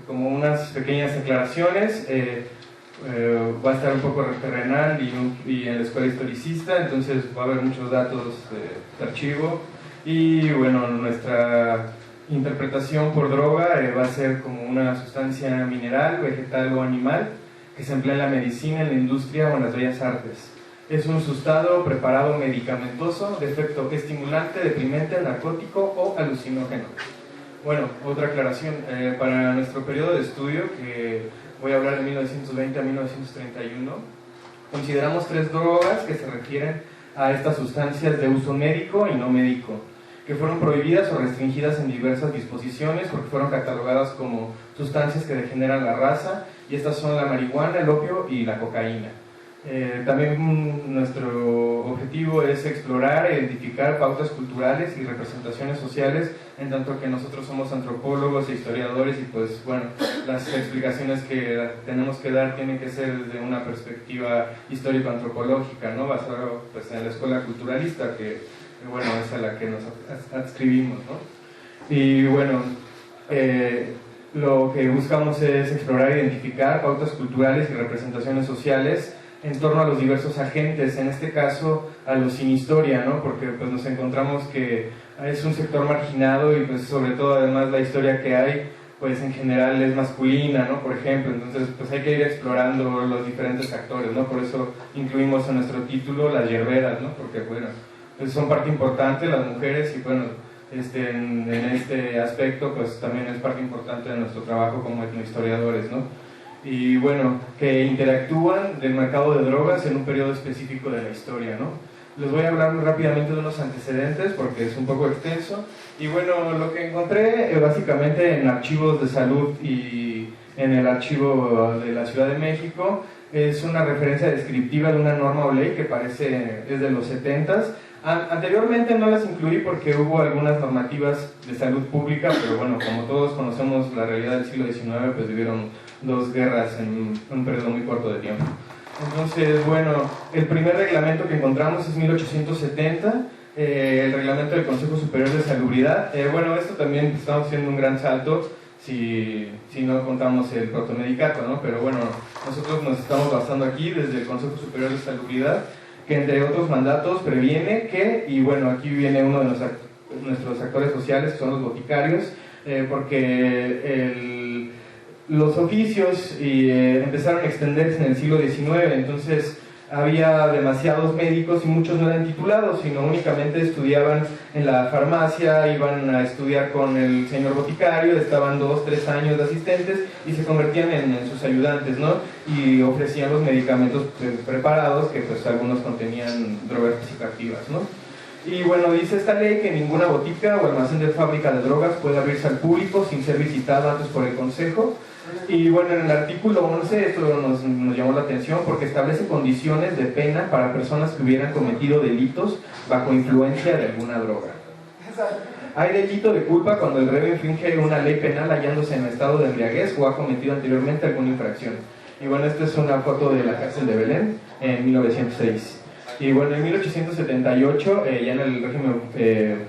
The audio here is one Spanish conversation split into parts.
Como unas pequeñas aclaraciones, va a estar un poco terrenal y en la escuela historicista, entonces va a haber muchos datos de archivo. Y bueno, nuestra interpretación por droga va a ser como una sustancia mineral, vegetal o animal que se emplea en la medicina, en la industria o en las bellas artes. Es un sustado preparado medicamentoso de efecto estimulante, deprimente, narcótico o alucinógeno. Bueno, otra aclaración, para nuestro periodo de estudio, que voy a hablar de 1920 a 1931, consideramos 3 drogas que se refieren a estas sustancias de uso médico y no médico, que fueron prohibidas o restringidas en diversas disposiciones porque fueron catalogadas como sustancias que degeneran la raza, y estas son la marihuana, el opio y la cocaína. También nuestro objetivo es explorar e identificar pautas culturales y representaciones sociales, en tanto que nosotros somos antropólogos e historiadores, y pues bueno, las explicaciones que tenemos que dar tienen que ser desde una perspectiva histórico-antropológica, ¿no? Basado pues en la escuela culturalista, que bueno, es a la que nos adscribimos, ¿no? Y bueno, lo que buscamos es explorar e identificar pautas culturales y representaciones sociales en torno a los diversos agentes, en este caso a los sin historia, ¿no? Porque pues nos encontramos que es un sector marginado, y pues sobre todo además la historia que hay pues en general es masculina, ¿no? Por ejemplo, entonces pues hay que ir explorando los diferentes actores, ¿no? Por eso incluimos en nuestro título las yerberas, ¿no? Porque bueno, pues son parte importante las mujeres, y bueno, en este aspecto pues también es parte importante de nuestro trabajo como etnohistoriadores, ¿no? Y bueno, que interactúan del mercado de drogas en un periodo específico de la historia, ¿no? Les voy a hablar muy rápidamente de unos antecedentes porque es un poco extenso. Y bueno, lo que encontré básicamente en archivos de salud y en el archivo de la Ciudad de México es una referencia descriptiva de una norma o ley que parece es de los 70s. Anteriormente no las incluí porque hubo algunas normativas de salud pública, pero bueno, como todos conocemos la realidad del siglo XIX, pues vivieron 2 guerras en un periodo muy corto de tiempo. Entonces, bueno, el primer reglamento que encontramos es 1870, el reglamento del Consejo Superior de Salubridad. Bueno, esto también estamos haciendo un gran salto si no contamos el protomedicato, ¿no? Pero bueno, nosotros nos estamos basando aquí desde el Consejo Superior de Salubridad, que entre otros mandatos previene que, y bueno, aquí viene uno de nuestros actores sociales, que son los boticarios, porque los oficios empezaron a extenderse en el siglo XIX, entonces había demasiados médicos y muchos no eran titulados, sino únicamente estudiaban en la farmacia, iban a estudiar con el señor boticario, estaban 2-3 años de asistentes y se convertían en sus ayudantes, ¿no? Y ofrecían los medicamentos preparados, que pues algunos contenían drogas psicoactivas, ¿no? Y bueno, dice esta ley que ninguna botica o almacén de fábrica de drogas puede abrirse al público sin ser visitado antes por el Consejo. Y bueno, en el artículo 11 esto nos llamó la atención porque establece condiciones de pena para personas que hubieran cometido delitos bajo influencia de alguna droga. Hay delito de culpa cuando el reo infringe una ley penal hallándose en estado de embriaguez o ha cometido anteriormente alguna infracción. Y bueno, esta es una foto de la cárcel de Belén en 1906. Y bueno, en 1878, ya en el régimen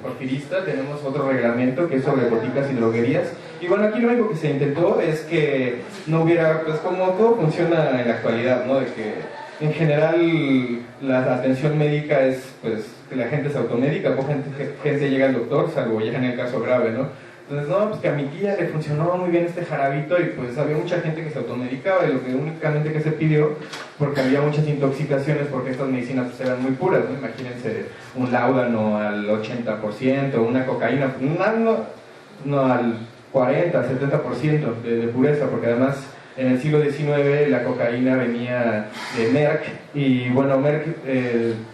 porfirista, tenemos otro reglamento que es sobre boticas y droguerías. Y bueno, aquí lo único que se intentó es que no hubiera, pues como todo funciona en la actualidad, ¿no? De que en general la atención médica es, pues, que la gente se automedica, poca gente llega al doctor, salvo ya en el caso grave, ¿no? Entonces, no, pues que a mi tía le funcionó muy bien este jarabito, y pues había mucha gente que se automedicaba, y lo que únicamente que se pidió, porque había muchas intoxicaciones, porque estas medicinas pues eran muy puras, ¿no? Imagínense un láudano al 80%, una cocaína, no al 40-70% de pureza, porque además en el siglo XIX la cocaína venía de Merck, y bueno, Merck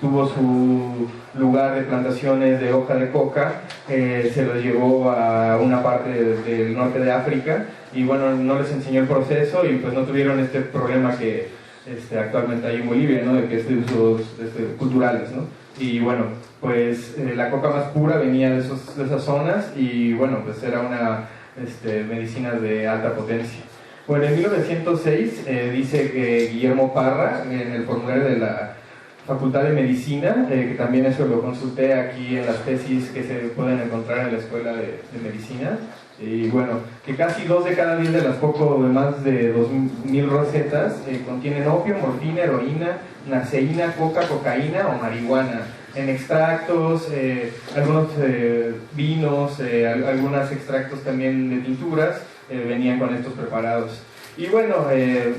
tuvo su lugar de plantaciones de hoja de coca, se los llevó a una parte del norte de África, y bueno, no les enseñó el proceso, y pues no tuvieron este problema que actualmente hay en Bolivia, ¿no? De que es de usos culturales, ¿no? Y bueno, pues la coca más pura venía de esas zonas, y bueno, pues era una medicinas de alta potencia. Bueno, en 1906 dice que Guillermo Parra, en el formulario de la Facultad de Medicina, que también eso lo consulté aquí en las tesis que se pueden encontrar en la Escuela de Medicina, y bueno, que casi 2 de cada 10 de las poco más de 2.000 recetas contienen opio, morfina, heroína, naceína, cocaína o marihuana, en extractos, algunos vinos, algunos extractos también de tinturas venían con estos preparados. Y bueno,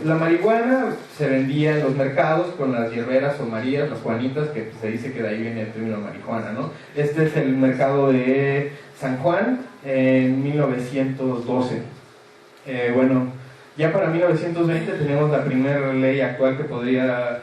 la marihuana se vendía en los mercados con las hierberas o marías, las juanitas, que se dice que de ahí viene el término marihuana, ¿no? Este es el mercado de San Juan en 1912. Bueno, ya para 1920 tenemos la primera ley actual que podría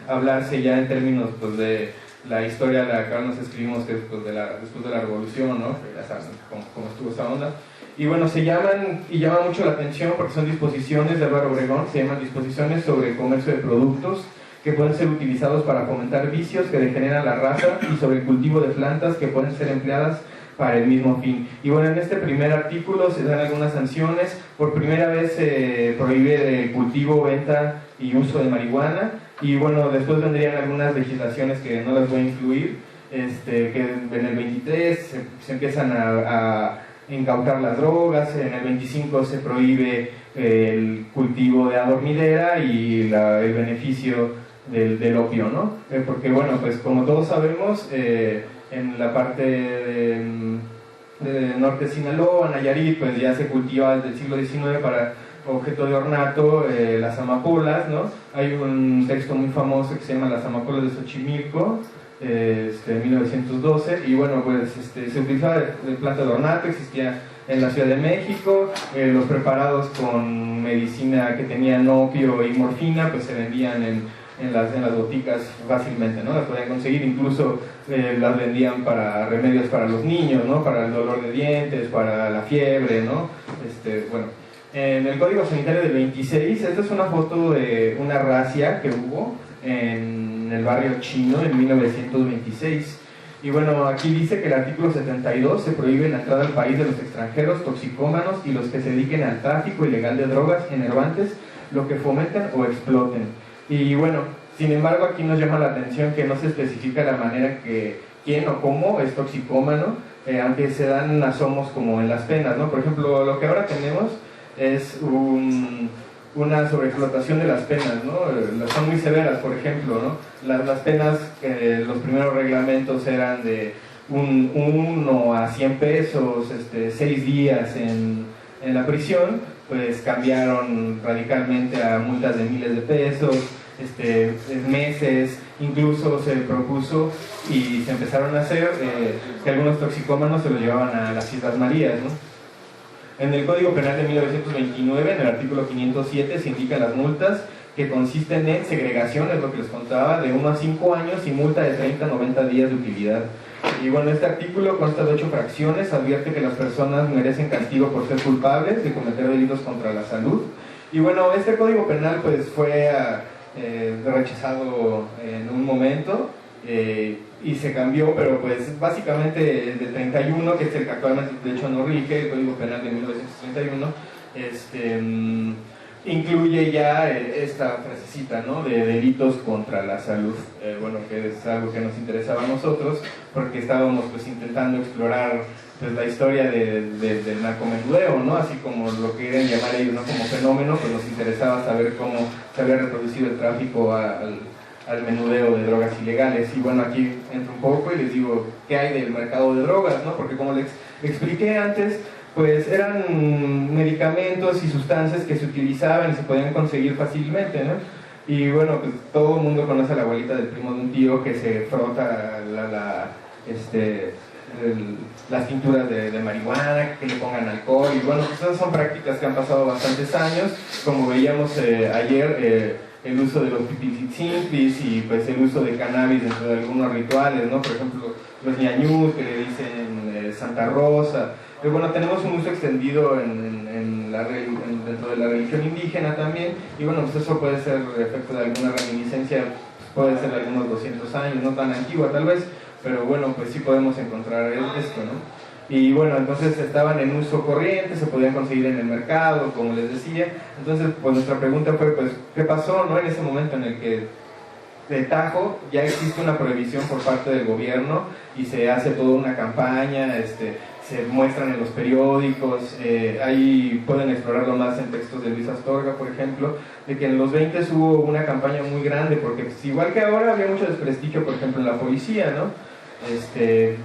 hablarse ya en términos pues, de la historia la que ahora nos escribimos que es pues, después de la revolución, ¿no? Ya saben cómo estuvo esa onda. Y bueno, se llaman, y llama mucho la atención porque son disposiciones de Álvaro Obregón, se llaman disposiciones sobre el comercio de productos que pueden ser utilizados para fomentar vicios que degeneran la raza y sobre el cultivo de plantas que pueden ser empleadas para el mismo fin. Y bueno, en este primer artículo se dan algunas sanciones. Por primera vez se prohíbe el cultivo, venta y uso de marihuana. Y bueno, después vendrían algunas legislaciones que no las voy a incluir, que en el 23 se empiezan a incautar las drogas, en el 25 se prohíbe el cultivo de adormidera y el beneficio del opio, ¿no? Porque bueno, pues como todos sabemos, en la parte de norte de Sinaloa, Nayarit, pues ya se cultiva desde el siglo XIX para objeto de ornato las amapolas, ¿no? Hay un texto muy famoso que se llama Las amapolas de Xochimilco, de 1912, y bueno, pues se utilizaba de planta de ornato, existía en la Ciudad de México, los preparados con medicina que tenían opio y morfina, pues se vendían en las boticas fácilmente, ¿no? Las podían conseguir, incluso las vendían para remedios para los niños, ¿no? Para el dolor de dientes, para la fiebre, ¿no? Bueno, en el Código Sanitario del 26, esta es una foto de una razzia que hubo en el barrio chino en 1926. Y bueno, aquí dice que el artículo 72 se prohíbe la entrada al país de los extranjeros, toxicómanos y los que se dediquen al tráfico ilegal de drogas, enervantes, lo que fomenten o exploten. Y bueno, sin embargo aquí nos llama la atención que no se especifica la manera que quién o cómo es toxicómano, aunque se dan asomos como en las penas, ¿no? Por ejemplo, lo que ahora tenemos es una sobreexplotación de las penas, ¿no? Son muy severas, por ejemplo, ¿no? Las penas, los primeros reglamentos eran de 1 a 100 pesos, 6 días en la prisión, pues cambiaron radicalmente a multas de miles de pesos, meses, incluso se propuso y se empezaron a hacer que algunos toxicómanos se los llevaban a las Islas Marías, ¿no? En el Código Penal de 1929, en el artículo 507, se indican las multas que consisten en segregación, es lo que les contaba, de 1 a 5 años y multa de 30 a 90 días de utilidad. Y bueno, este artículo consta de 8 fracciones, advierte que las personas merecen castigo por ser culpables de cometer delitos contra la salud. Y bueno, este Código Penal pues fue rechazado en un momento y se cambió, pero pues básicamente el del 31, que es el que actualmente de hecho no rige, el Código Penal de 1931, incluye ya esta frasecita, ¿no? De delitos contra la salud, bueno, que es algo que nos interesaba a nosotros porque estábamos pues intentando explorar pues la historia del narcomenudeo, ¿no? Así como lo quieren llamar ellos, ¿no? Como fenómeno, pues nos interesaba saber cómo se había reproducido el tráfico al menudeo de drogas ilegales. Y bueno, aquí entro un poco y les digo qué hay del mercado de drogas, ¿no? Porque como les expliqué antes, pues eran medicamentos y sustancias que se utilizaban y se podían conseguir fácilmente, ¿no? Y bueno, pues todo el mundo conoce a la abuelita del primo de un tío que se frota las tinturas de marihuana, que le pongan alcohol, y bueno, pues esas son prácticas que han pasado bastantes años, como veíamos ayer, el uso de los pipis simplis y pues el uso de cannabis dentro de algunos rituales, ¿no? Por ejemplo, los ñañús, que le dicen Santa Rosa. Bueno, tenemos un uso extendido dentro de la religión indígena también, y bueno, pues eso puede ser efecto de alguna reminiscencia, puede ser de algunos 200 años, no tan antigua tal vez, pero bueno, pues sí podemos encontrar esto, ¿no? Y bueno, entonces estaban en uso corriente, se podían conseguir en el mercado, como les decía. Entonces, pues nuestra pregunta fue, pues, ¿qué pasó, no? En ese momento en el que de tajo ya existe una prohibición por parte del gobierno y se hace toda una campaña, se muestran en los periódicos, ahí pueden explorarlo más en textos de Luis Astorga, por ejemplo, de que en los 20 hubo una campaña muy grande, porque pues, igual que ahora había mucho desprestigio, por ejemplo, en la policía, ¿no?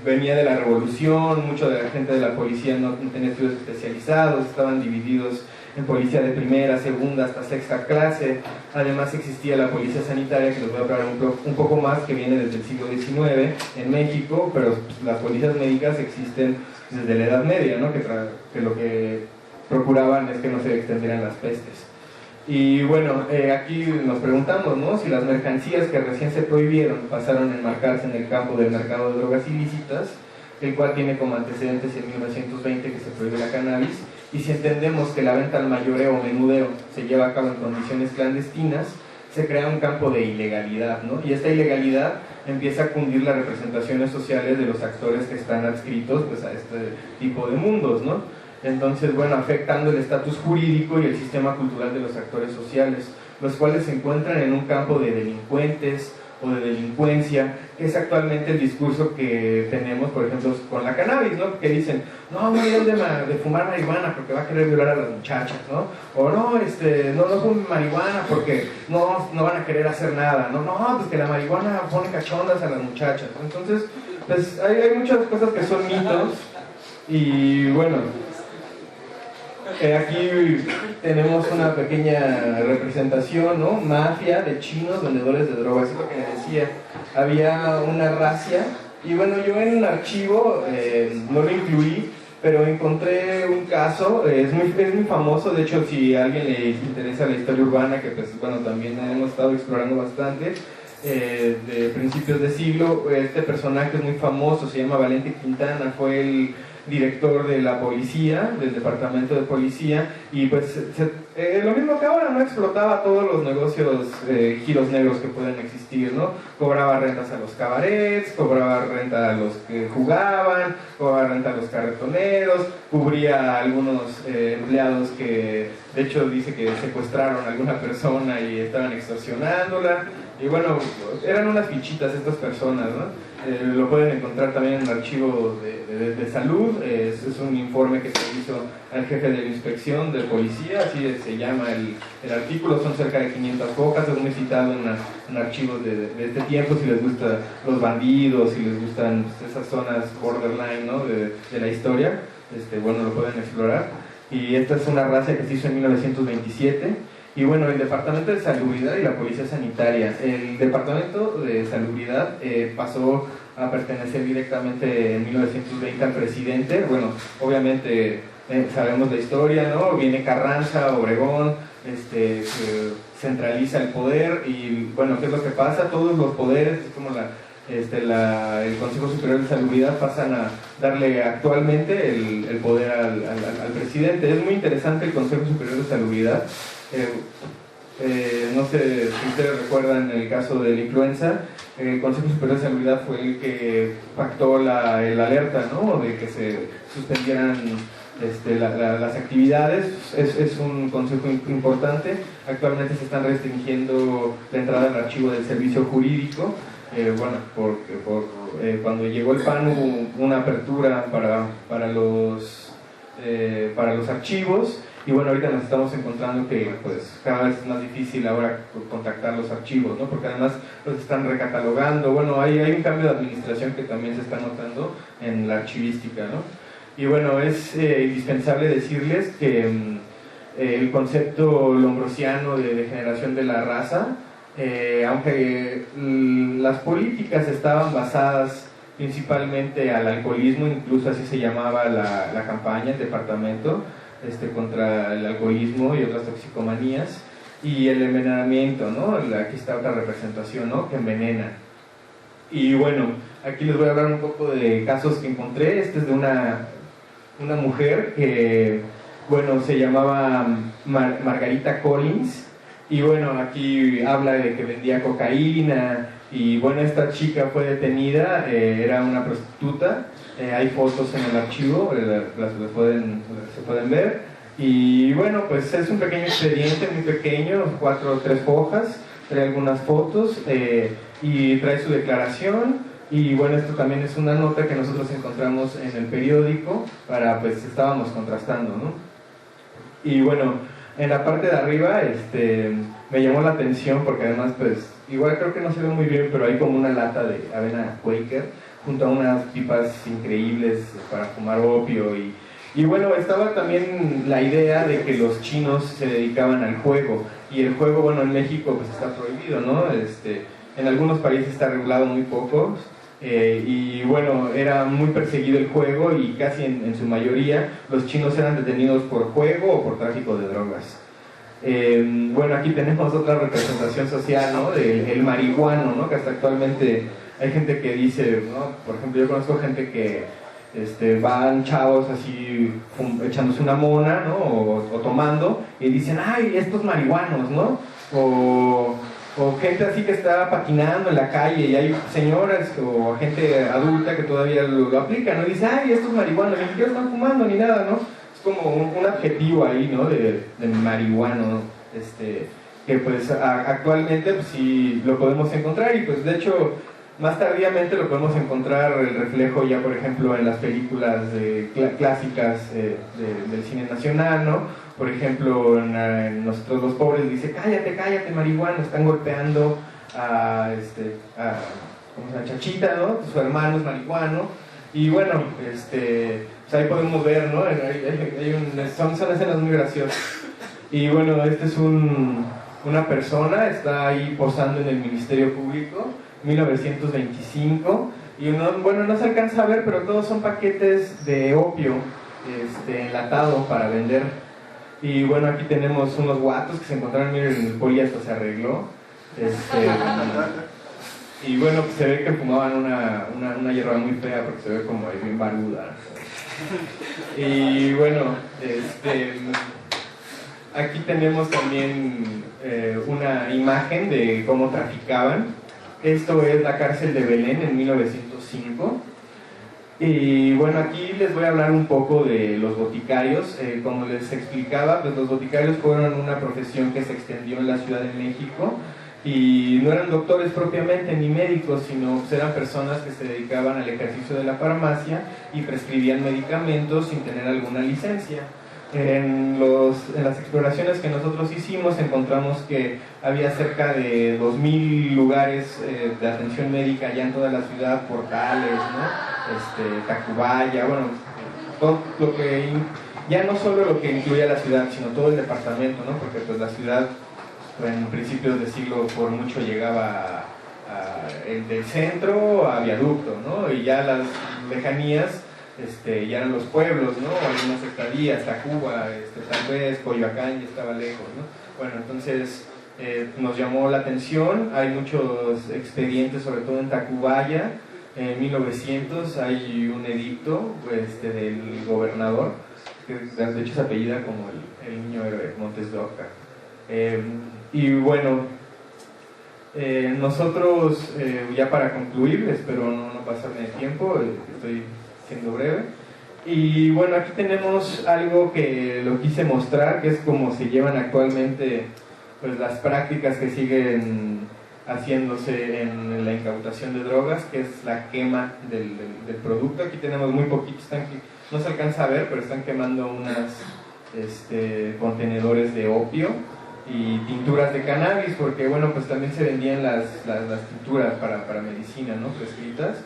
Venía de la revolución, mucha de la gente de la policía no tenía estudios especializados, estaban divididos en policía de primera, segunda, hasta sexta clase. Además existía la policía sanitaria, que les voy a hablar un poco más, que viene desde el siglo XIX en México, pero las policías médicas existen desde la Edad Media, ¿no? Que lo que procuraban es que no se extendieran las pestes. Y bueno, aquí nos preguntamos, ¿no? Si las mercancías que recién se prohibieron pasaron a enmarcarse en el campo del mercado de drogas ilícitas, el cual tiene como antecedentes en 1920 que se prohíbe la cannabis, y si entendemos que la venta al mayoreo o menudeo se lleva a cabo en condiciones clandestinas, se crea un campo de ilegalidad, ¿no? Y esta ilegalidad empieza a cundir las representaciones sociales de los actores que están adscritos, pues, a este tipo de mundos, ¿no? Entonces, bueno, afectando el estatus jurídico y el sistema cultural de los actores sociales, los cuales se encuentran en un campo de delincuentes o de delincuencia, que es actualmente el discurso que tenemos, por ejemplo, con la cannabis, ¿no? Que dicen, no, muy bien de fumar marihuana porque va a querer violar a las muchachas, ¿no? O no, no fumen marihuana porque no van a querer hacer nada, ¿no? No, pues que la marihuana pone cachondas a las muchachas, ¿no? Entonces, pues hay muchas cosas que son mitos y bueno, aquí tenemos una pequeña representación, ¿no? Mafia de chinos vendedores de drogas, es lo que les decía. Había una racia, y bueno, yo en un archivo no lo incluí, pero encontré un caso, es muy famoso, de hecho, si a alguien le interesa la historia urbana, que pues bueno, también hemos estado explorando bastante, de principios de siglo, este personaje es muy famoso, se llama Valente Quintana, fue el director de la policía, del departamento de policía, y pues lo mismo que ahora, ¿no? Explotaba todos los negocios, giros negros que pueden existir, ¿no? Cobraba rentas a los cabarets, cobraba renta a los que jugaban, cobraba renta a los carretoneros, cubría a algunos empleados que, de hecho, dice que secuestraron a alguna persona y estaban extorsionándola, y bueno, eran unas fichitas estas personas, ¿no? Lo pueden encontrar también en el archivo de salud, es un informe que se hizo al jefe de la inspección de policía, así se llama el artículo, son cerca de 500 hojas, es muy citado en archivos de este tiempo, si les gustan los bandidos, si les gustan pues, esas zonas borderline, ¿no? de la historia, bueno, lo pueden explorar. Y esta es una racia que se hizo en 1927. Y bueno, el Departamento de Salubridad y la Policía Sanitaria. El Departamento de Salubridad pasó a pertenecer directamente en 1920 al presidente. Bueno, obviamente sabemos la historia, ¿no? Viene Carranza, Obregón, centraliza el poder y bueno, ¿qué es lo que pasa? Todos los poderes, es como el Consejo Superior de Salubridad pasan a darle actualmente el poder al presidente. Es muy interesante el Consejo Superior de Salubridad. No sé si ustedes recuerdan el caso de la influenza, el Consejo Superior de Salubridad fue el que pactó el alerta, ¿no? De que se suspendieran las actividades. Es un consejo importante. Actualmente se están restringiendo la entrada al archivo del servicio jurídico. Bueno, porque cuando llegó el PAN hubo una apertura para los archivos. Y bueno, ahorita nos estamos encontrando que pues cada vez es más difícil ahora contactar los archivos, ¿no? Porque además los están recatalogando. Bueno, hay un cambio de administración que también se está notando en la archivística, ¿no? Y bueno, es indispensable decirles que el concepto lombrosiano de degeneración de la raza, aunque las políticas estaban basadas principalmente al alcoholismo, incluso así se llamaba la campaña, el departamento, contra el alcoholismo y otras toxicomanías, y el envenenamiento, ¿no? Aquí está otra representación, ¿no? Que envenena. Y bueno, aquí les voy a hablar un poco de casos que encontré. Este es de una mujer que, bueno, se llamaba Margarita Collins, y bueno, aquí habla de que vendía cocaína, Y bueno, esta chica fue detenida, era una prostituta, hay fotos en el archivo, se pueden ver. Y bueno, pues es un pequeño expediente, muy pequeño, 4 o 3 hojas, trae algunas fotos y trae su declaración. Y bueno, esto también es una nota que nosotros encontramos en el periódico, pues estábamos contrastando, ¿no? Y bueno, en la parte de arriba me llamó la atención porque además pues igual creo que no se ve muy bien, pero hay como una lata de avena Quaker junto a unas pipas increíbles para fumar opio y bueno, estaba también la idea de que los chinos se dedicaban al juego y el juego, bueno, en México pues está prohibido, ¿no? En algunos países está regulado, muy pocos. Y bueno, era muy perseguido el juego y casi en su mayoría los chinos eran detenidos por juego o por tráfico de drogas. Bueno, aquí tenemos otra representación social, ¿no? Del marihuano, ¿no? Que hasta actualmente hay gente que dice, ¿no? Por ejemplo, yo conozco gente que van chavos así echándose una mona, ¿no? O tomando y dicen, ay, estos marihuanos, ¿no? O gente así que está patinando en la calle y hay señoras o gente adulta que todavía lo aplican, ¿no? Y dice, ay, estos marihuanos, ni siquiera están fumando ni nada, ¿no? Es como un adjetivo ahí, ¿no? De marihuano, ¿no? Que pues actualmente pues, sí lo podemos encontrar y pues de hecho más tardíamente lo podemos encontrar el reflejo ya por ejemplo en las películas clásicas del cine nacional, ¿no? Por ejemplo, en Nosotros los Pobres dice, cállate, cállate, marihuana, están golpeando ¿cómo se llama? Chachita, ¿no? Su hermano es marihuano. Y bueno, pues ahí podemos ver, ¿no? Son escenas muy graciosas. Y bueno, es una persona, está ahí posando en el Ministerio Público, 1925. Y bueno, no se alcanza a ver, pero todos son paquetes de opio enlatado para vender. Y bueno, aquí tenemos unos guatos que se encontraron, miren, el poli hasta se arregló. Y bueno, pues se ve que fumaban una hierba muy fea porque se ve como ahí bien baruda. Y bueno, aquí tenemos también una imagen de cómo traficaban. Esto es la cárcel de Belén en 1905. Y bueno, aquí les voy a hablar un poco de los boticarios. Como les explicaba, pues los boticarios fueron una profesión que se extendió en la Ciudad de México y no eran doctores propiamente ni médicos, sino pues, eran personas que se dedicaban al ejercicio de la farmacia y prescribían medicamentos sin tener alguna licencia. En las exploraciones que nosotros hicimos encontramos que había cerca de 2000 lugares de atención médica ya en toda la ciudad, Portales, ¿no? Tacubaya, bueno, todo lo que, ya no solo lo que incluía la ciudad, sino todo el departamento, ¿no? Porque pues la ciudad en principios de siglo por mucho llegaba del centro a Viaducto, ¿no? Y ya las lejanías ya eran los pueblos, ¿no? Algunas estadías, Tacuba, tal vez Coyoacán ya estaba lejos, ¿no? Bueno, entonces nos llamó la atención, hay muchos expedientes, sobre todo en Tacubaya. En 1900 hay un edicto del gobernador, que de hecho se apellida como el niño héroe, Montes de Oca. Y bueno, nosotros, ya para concluir, espero no pasarme de tiempo, estoy siendo breve. Y bueno, aquí tenemos algo que lo quise mostrar, que es cómo se llevan actualmente pues, las prácticas que siguen haciéndose en la incautación de drogas, que es la quema del producto. Aquí tenemos muy poquito, no se alcanza a ver, pero están quemando unas contenedores de opio y tinturas de cannabis, porque bueno, pues también se vendían las tinturas para medicina, ¿no? Prescritas.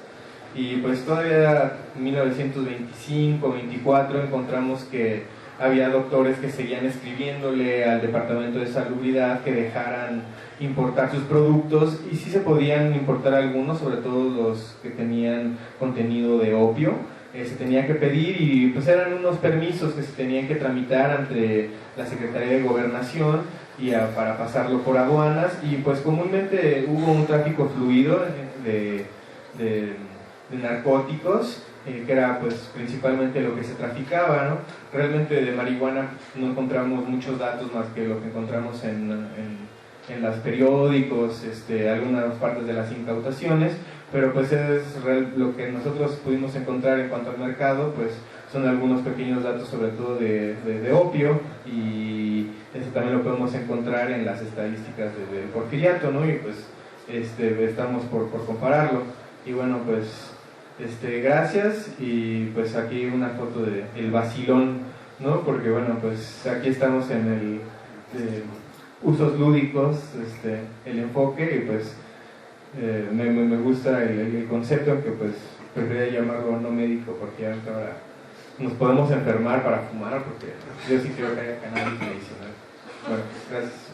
Y pues todavía en 1925, 24 encontramos que había doctores que seguían escribiéndole al Departamento de Salubridad que dejaran importar sus productos, y sí se podían importar algunos, sobre todo los que tenían contenido de opio. Se tenía que pedir y pues eran unos permisos que se tenían que tramitar ante la Secretaría de Gobernación para pasarlo por aduanas, y pues comúnmente hubo un tráfico fluido de narcóticos, que era pues principalmente lo que se traficaba, ¿no? Realmente de marihuana no encontramos muchos datos más que lo que encontramos en en los periódicos, algunas partes de las incautaciones, pero pues lo que nosotros pudimos encontrar en cuanto al mercado, pues son algunos pequeños datos sobre todo de opio, y eso también lo podemos encontrar en las estadísticas del porfiriato, ¿no? Y pues estamos por compararlo. Y bueno, pues gracias, y pues aquí una foto de el vacilón, ¿no? Porque bueno, pues aquí estamos en el usos lúdicos, el enfoque, y pues me gusta el concepto, que pues prefería llamarlo no médico, porque ahora nos podemos enfermar para fumar, porque yo sí creo que haya cannabis medicinal. Bueno, gracias.